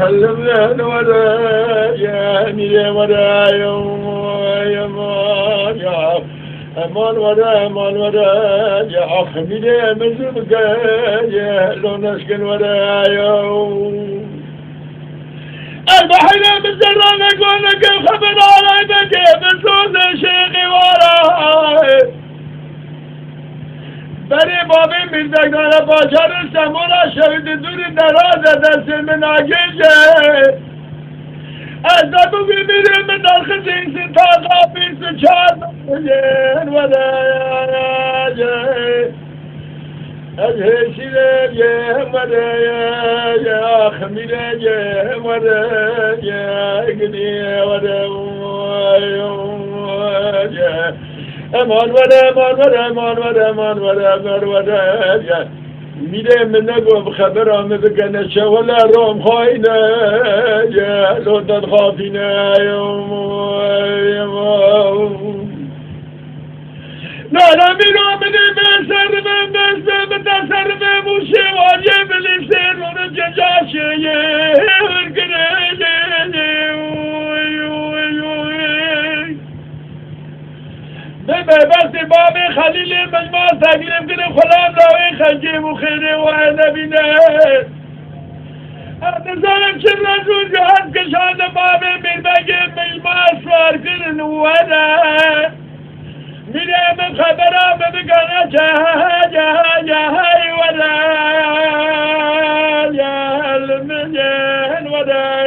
خلنا نورا يا ميري ورا يا امان ورا يا اخ ميري مزبك يا لو نسكن ورا البحر بالزرانة قولك الخبر على بكي بسوز شيخي وراي بری بابی میردگان باشر سمونا شهید دوری درازه دست من آگیجه از دبو بیمیره من درخص این سی تاقا بیس چار ین و دایاجه از هشیره یم و دایاجه آخمیره یم و دایاجه و دایاجه امان وره میره من نگو خبر آمه بکنه چه ولا روم خواهینه یه لودت خوافینه نالا میرو منی بسر من بسر من موشه واجه بلی سر رو جنجاشه یه ارگنه وقتی باب خلیل مجموع تقریب کنه خلام راوی خنجیم و خیره و نبینه نظرم چه رجوع جهد کشان باب میربگه مجموع اسرار کنن و نه میره من خبرم بگنه جهی و نه یلمین و نه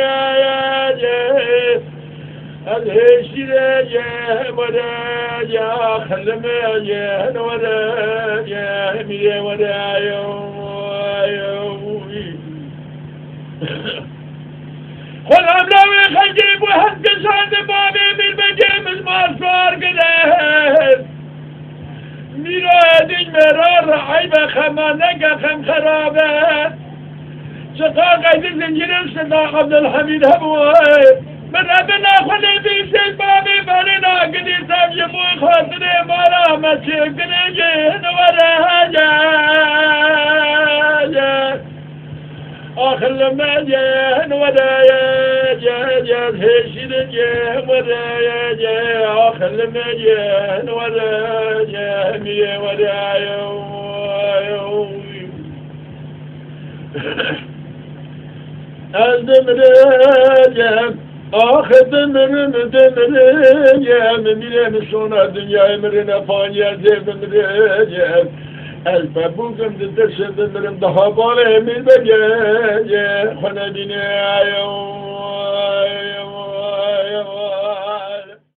الهشيرة يا ودا يا خلمة يا ودا يا مية ودا خلام راوي خنجيب وحد قصاد بابي بالبجيم المصفار قدر ميرا دين مرار عيبة خمانقة خم خرابة شقاق عزيز زنجير صداق عبد الحميد هبوي من ابنا خلی بیشتر بابی برنا گلی سب یموی خاطره مارا مسیح کنه جهن وره جه آخر لما جهن وره جه هشید جهن وره جه آخر لما جهن وره جه میه وره از دمره جه آخه دمره یه میرم سونا دنیای مرن فانیه زیبم یه از بابوکم درش دمرم ده باله میل بگه یه خونه دینه